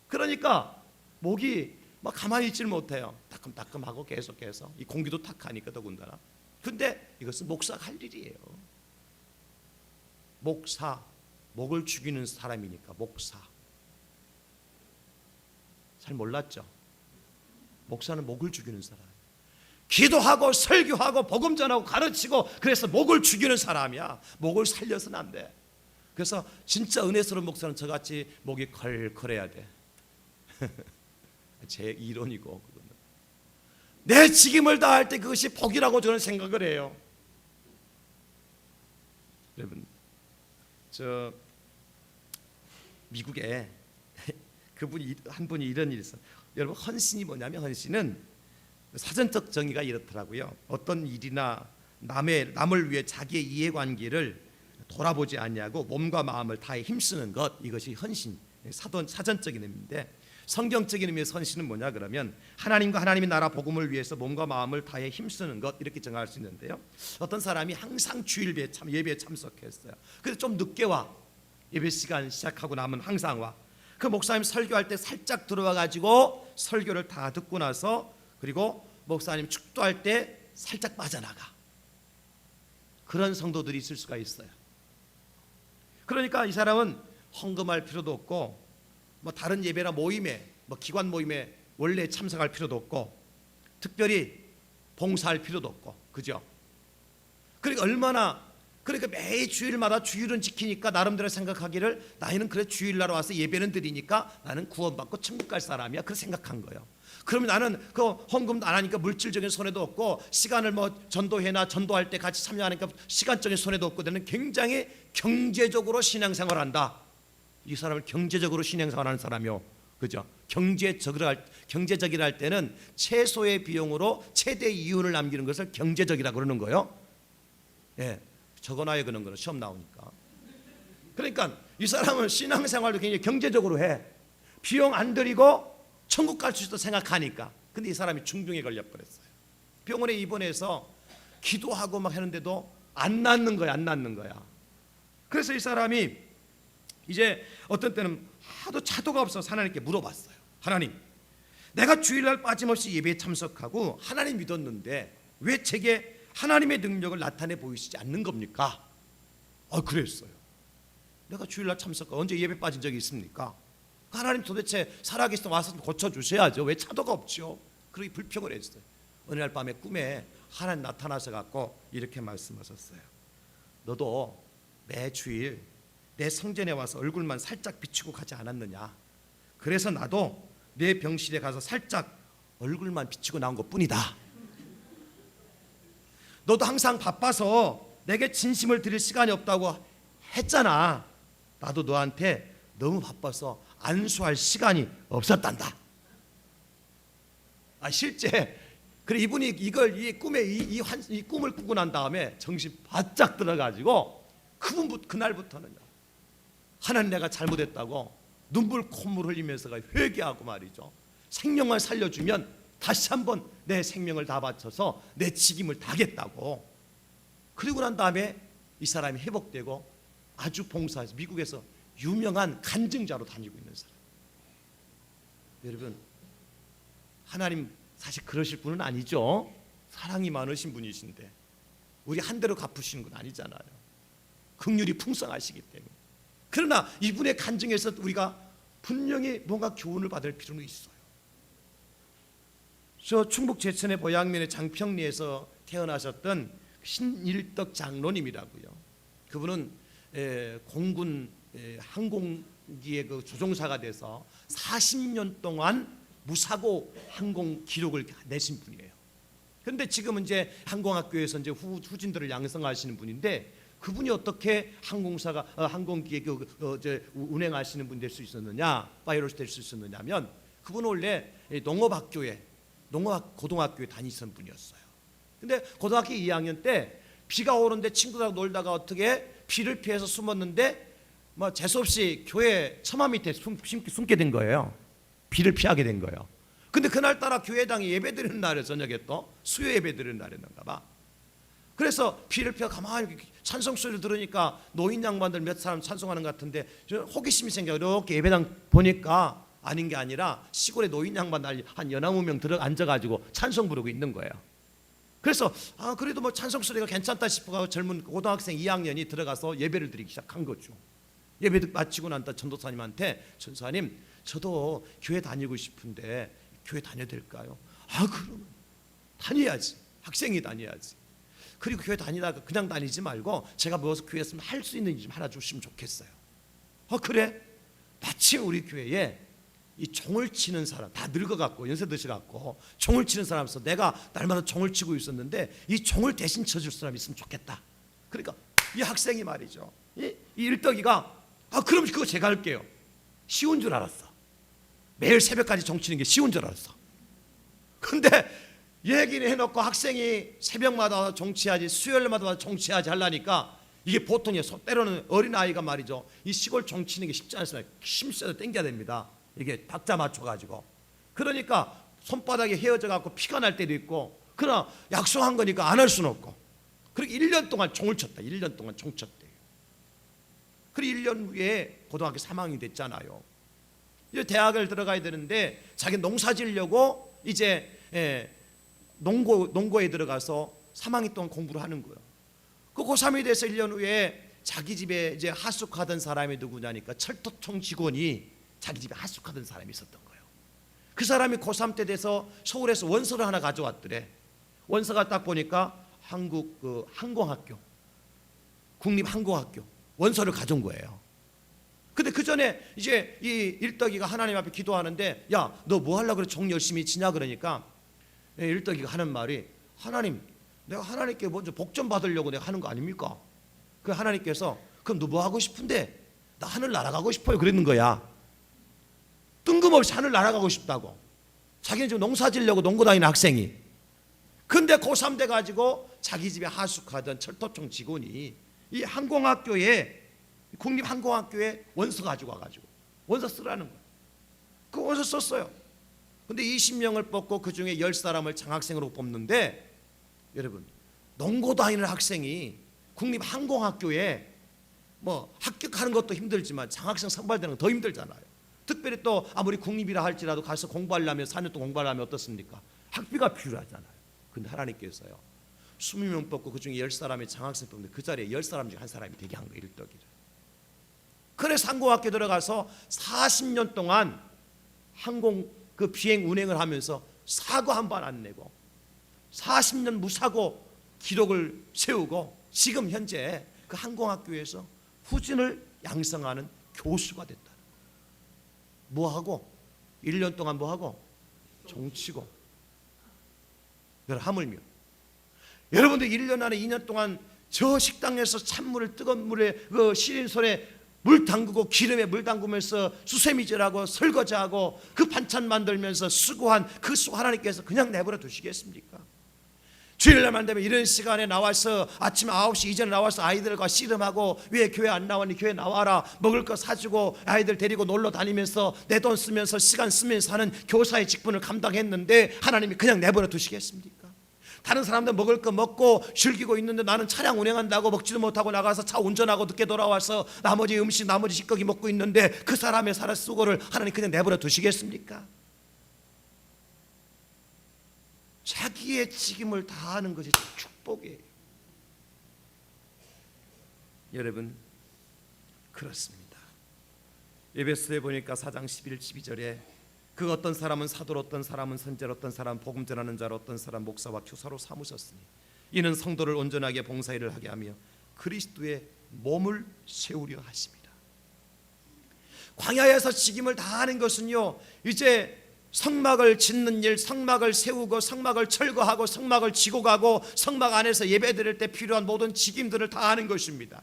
그러니까 목이 막 가만히 있질 못해요. 따끔따끔하고 계속해서 이 공기도 탁하니까 더군다나. 근데 이것은 목사가 할 일이에요. 목사, 목을 죽이는 사람이니까 목사. 잘 몰랐죠? 목사는 목을 죽이는 사람. 기도하고 설교하고 복음 전하고 가르치고 그래서 목을 죽이는 사람이야. 목을 살려서는 안 돼. 그래서 진짜 은혜스러운 목사는 저같이 목이 컬컬해야 돼. 제 이론이고 그거는. 내 직임을 다할 때 그것이 복이라고 저는 생각을 해요. 여러분 저 미국에 한 분이 이런 일이 있어요. 여러분 헌신이 뭐냐면 헌신은 사전적 정의가 이렇더라고요. 어떤 일이나 남을 위해 자기의 이해관계를 돌아보지 않냐고 몸과 마음을 다해 힘쓰는 것, 이것이 헌신, 사전적인 의미인데 성경적인 의미의 헌신은 뭐냐 그러면 하나님과 하나님의 나라 복음을 위해서 몸과 마음을 다해 힘쓰는 것, 이렇게 정할 수 있는데요. 어떤 사람이 항상 주일 예배에 참석했어요. 그래서 좀 늦게 와. 예배 시간 시작하고 나면 항상 와. 그 목사님 설교할 때 살짝 들어와 가지고 설교를 다 듣고 나서 그리고 목사님 축도할 때 살짝 빠져나가. 그런 성도들이 있을 수가 있어요. 그러니까 이 사람은 헌금할 필요도 없고 뭐 다른 예배나 모임에 뭐 기관 모임에 원래 참석할 필요도 없고 특별히 봉사할 필요도 없고, 그죠? 그러니까 매일 주일마다 주일은 지키니까 나름대로 생각하기를 나는 그래 주일날 와서 예배는 드리니까 나는 구원받고 천국 갈 사람이야, 그렇게 생각한 거예요. 그러면 나는 그 헌금도 안 하니까 물질적인 손해도 없고 시간을 뭐 전도회나 전도할 때 같이 참여하니까 시간적인 손해도 없고 나는 굉장히 경제적으로 신앙생활한다. 이 사람을 경제적으로 신앙생활하는 사람이요, 그죠? 경제적이라 할 때는 최소의 비용으로 최대 이윤을 남기는 것을 경제적이라고 그러는 거예요. 예, 적어놔야 그런 거는 시험 나오니까. 그러니까 이 사람은 신앙생활도 굉장히 경제적으로 해. 비용 안 들이고 천국 갈 수 있다 생각하니까. 근데 이 사람이 중병에 걸려버렸어요. 병원에 입원해서 기도하고 막 하는데도 안 낫는 거야. 그래서 이 사람이 이제 어떤 때는 하도 차도가 없어서 하나님께 물어봤어요. 하나님, 내가 주일날 빠짐없이 예배에 참석하고 하나님 믿었는데 왜 제게 하나님의 능력을 나타내 보이시지 않는 겁니까? 그랬어요. 내가 주일날 참석하고 언제 예배 빠진 적이 있습니까? 하나님 도대체 살아계시다 와서 고쳐주셔야죠. 왜 차도가 없죠? 그렇게 불평을 했어요. 어느 날 밤에 꿈에 하나님 나타나서 갖고 이렇게 말씀하셨어요. 너도 매 주일 내 성전에 와서 얼굴만 살짝 비추고 가지 않았느냐? 그래서 나도 내 병실에 가서 살짝 얼굴만 비추고 나온 것뿐이다. 너도 항상 바빠서 내게 진심을 드릴 시간이 없다고 했잖아. 나도 너한테 너무 바빠서 안수할 시간이 없었단다. 실제 그래 이분이 이 꿈을 꾸고 난 다음에 정신 바짝 들어가지고 그날부터는 하나님 내가 잘못했다고 눈물 콧물 흘리면서 회개하고 말이죠. 생명을 살려주면 다시 한번 내 생명을 다 바쳐서 내 직임을 다하겠다고. 그리고 난 다음에 이 사람이 회복되고 아주 봉사해서 미국에서 유명한 간증자로 다니고 있는 사람. 여러분, 하나님 사실 그러실 분은 아니죠. 사랑이 많으신 분이신데 우리 한 대로 갚으시는 건 아니잖아요. 긍휼이 풍성하시기 때문에. 그러나 이분의 간증에서 우리가 분명히 뭔가 교훈을 받을 필요는 있어요. 저 충북 제천의 보양면의 장평리에서 태어나셨던 신일덕 장로님이라고요. 그분은 공군 항공기의 그 조종사가 돼서 40년 동안 무사고 항공 기록을 내신 분이에요. 그런데 지금은 이제 항공학교에서 이제 후진들을 양성하시는 분인데, 그분이 어떻게 항공기에 운행하시는 분 될 수 있었느냐, 파이로트 될 수 있었느냐면, 그분은 원래 고등학교에 다니던 분이었어요. 근데 고등학교 2학년 때 비가 오는데 친구들하고 놀다가 어떻게 비를 피해서 숨었는데 재수없이 교회 처마 밑에 숨게 된 거예요. 비를 피하게 된 거예요. 근데 그날따라 교회당이 예배드리는 날에 저녁에 또 수요 예배드리는 날이었는가 봐. 그래서 비를 피하 가만히 찬송 소리를 들으니까 노인 양반들 몇 사람 찬송하는 것 같은데 호기심이 생겨 이렇게 예배당 보니까 아닌 게 아니라 시골에 노인 양반 한 19명 들어 앉아가지고 찬송 부르고 있는 거예요. 그래서 그래도 찬송 소리가 괜찮다 싶어서 젊은 고등학생 2학년이 들어가서 예배를 드리기 시작한 거죠. 예배 마치고 난 다음 전도사님한테, 전도사님 저도 교회 다니고 싶은데 교회 다녀도 될까요? 그러면 다녀야지. 학생이 다녀야지. 그리고 교회 다니다가 그냥 다니지 말고 제가 무엇을 교회에서 할 수 있는지 좀 하나 주시면 좋겠어요. 그래? 마침 우리 교회에 이 종을 치는 사람, 다 늙어갖고 연세 드셔갖고 종을 치는 사람 있어. 내가 날마다 종을 치고 있었는데 이 종을 대신 쳐줄 사람이 있으면 좋겠다. 그러니까 이 학생이 말이죠, 이 일덕이가 그럼 그거 제가 할게요. 쉬운 줄 알았어. 매일 새벽까지 종 치는 게 쉬운 줄 알았어. 근데 얘기를 해놓고 학생이 새벽마다 종치하지, 수요일마다 종치하지 하려니까 이게 보통이에요. 때로는 어린아이가 말이죠, 이 시골 종치는 게 쉽지 않습니다. 힘써서 당겨야 됩니다. 이게 박자 맞춰가지고. 그러니까 손바닥이 헤어져갖고 피가 날 때도 있고, 그러나 약속한 거니까 안 할 수는 없고. 그리고 1년 동안 종을 쳤다. 1년 동안 종 쳤대요. 그리고 1년 후에 고등학교 3학년이 됐잖아요. 이제 대학을 들어가야 되는데 자기 농사 지으려고 이제 농고에 들어가서 3학년 동안 공부를 하는 거예요. 그 고3이 돼서 1년 후에 자기 집에 이제 하숙하던 사람이 누구냐니까 철도청 직원이 자기 집에 하숙하던 사람이 있었던 거예요. 그 사람이 고3 때 돼서 서울에서 원서를 하나 가져왔더래. 원서가 딱 보니까 한국 항공학교, 국립항공학교 원서를 가져온 거예요. 근데 그 전에 이제 이 일덕이가 하나님 앞에 기도하는데, 야, 너 뭐 하려고 그래 종 열심히 치냐 그러니까 일덕이가 하는 말이, 하나님, 내가 하나님께 먼저 복 좀 받으려고 내가 하는 거 아닙니까? 그 하나님께서, 그럼 너 뭐 하고 싶은데? 나 하늘 날아가고 싶어요 그랬는 거야. 뜬금없이 하늘 날아가고 싶다고. 자기는 지금 농사 지으려고 농구 다니는 학생이. 근데 고3 돼가지고 자기 집에 하숙하던 철도청 직원이 이 항공학교에, 국립항공학교에 원서 가지고 와가지고 원서 쓰라는 거야. 그 원서 썼어요. 근데 20명을 뽑고 그 중에 10사람을 장학생으로 뽑는데, 여러분, 농고 다니는 학생이 국립항공학교에 합격하는 것도 힘들지만 장학생 선발되는 건 더 힘들잖아요. 특별히 또 아무리 국립이라 할지라도 가서 공부하려면 4년 동안 공부하려면 어떻습니까? 학비가 필요하잖아요. 근데 하나님께서요 20명 뽑고 그 중에 10사람이 장학생 뽑는데 그 자리에 10사람 중에 한 사람이 되게 한 거예요. 일덕이를. 그래서 항공학교 들어가서 40년 동안 항공 비행 운행을 하면서 사고 한 번 안 내고 40년 무사고 기록을 세우고 지금 현재 그 항공학교에서 후진을 양성하는 교수가 됐다. 뭐하고? 1년 동안 뭐하고? 종치고. 하물며 여러분들 1년 안에 2년 동안 저 식당에서 찬물을 뜨거운 물에 시린 손에 물 담그고 기름에 물 담그면서 수세미질하고 설거지하고 그 반찬 만들면서 수고한 그 수 하나님께서 그냥 내버려 두시겠습니까? 주일날만 되면 이런 시간에 나와서 아침 9시 이전에 나와서 아이들과 씨름하고, 왜 교회 안 나왔니? 교회 나와라. 먹을 거 사주고 아이들 데리고 놀러 다니면서 내 돈 쓰면서 시간 쓰면서 하는 교사의 직분을 감당했는데 하나님이 그냥 내버려 두시겠습니까? 다른 사람들 먹을 거 먹고 즐기고 있는데 나는 차량 운행한다고 먹지도 못하고 나가서 차 운전하고 늦게 돌아와서 나머지 음식 나머지 식거기 먹고 있는데 그 사람의 살아 수고를 하나님 그냥 내버려 두시겠습니까? 자기의 책임을 다하는 것이 축복이에요. 여러분, 그렇습니다. 에베소에 보니까 4장 11, 12절에 그 어떤 사람은 사도로, 어떤 사람은 선지자로, 어떤 사람은 복음 전하는 자로, 어떤 사람 목사와 교사로 삼으셨으니 이는 성도를 온전하게 봉사일을 하게 하며 그리스도의 몸을 세우려 하십니다. 광야에서 직임을 다하는 것은요, 이제 성막을 짓는 일, 성막을 세우고 성막을 철거하고 성막을 지고 가고 성막 안에서 예배드릴 때 필요한 모든 직임들을 다 하는 것입니다.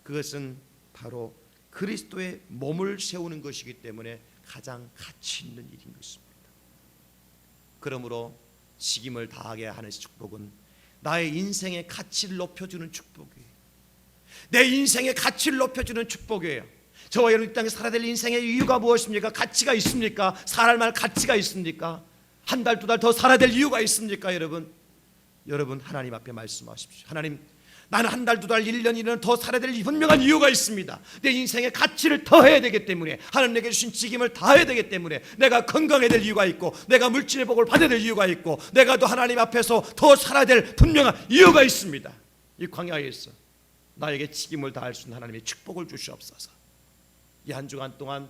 그것은 바로 그리스도의 몸을 세우는 것이기 때문에 가장 가치 있는 일인 것입니다. 그러므로 직임을 다하게 하는 축복은 나의 인생의 가치를 높여주는 축복이에요. 내 인생의 가치를 높여주는 축복이에요. 저와 여러분 이 땅에 살아야 될 인생의 이유가 무엇입니까? 가치가 있습니까? 살아갈 만한 가치가 있습니까? 한 달, 두 달 더 살아야 될 이유가 있습니까? 여러분 하나님 앞에 말씀하십시오. 하나님, 나는 한 달, 두 달, 1년, 2년 더 살아야 될 분명한 이유가 있습니다. 내 인생의 가치를 더해야 되기 때문에, 하나님 내게 주신 직임을 다해야 되기 때문에, 내가 건강해야 될 이유가 있고, 내가 물질의 복을 받아야 될 이유가 있고, 내가 또 하나님 앞에서 더 살아야 될 분명한 이유가 있습니다. 이 광야에서 나에게 직임을 다할 수 있는 하나님의 축복을 주시옵소서. 이 한 주간 동안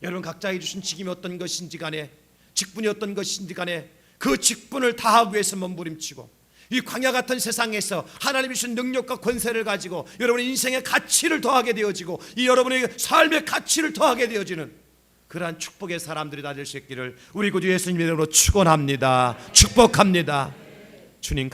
여러분 각자에게 주신 직임이 어떤 것인지 간에, 직분이 어떤 것인지 간에 그 직분을 다하기 위해서 몸부림치고, 이 광야 같은 세상에서 하나님이 주신 능력과 권세를 가지고 여러분의 인생의 가치를 더하게 되어지고, 이 여러분의 삶의 가치를 더하게 되어지는 그러한 축복의 사람들이 다 될 수 있기를 우리 구주 예수님 이름으로 축원합니다. 축복합니다. 주님 감사합니다.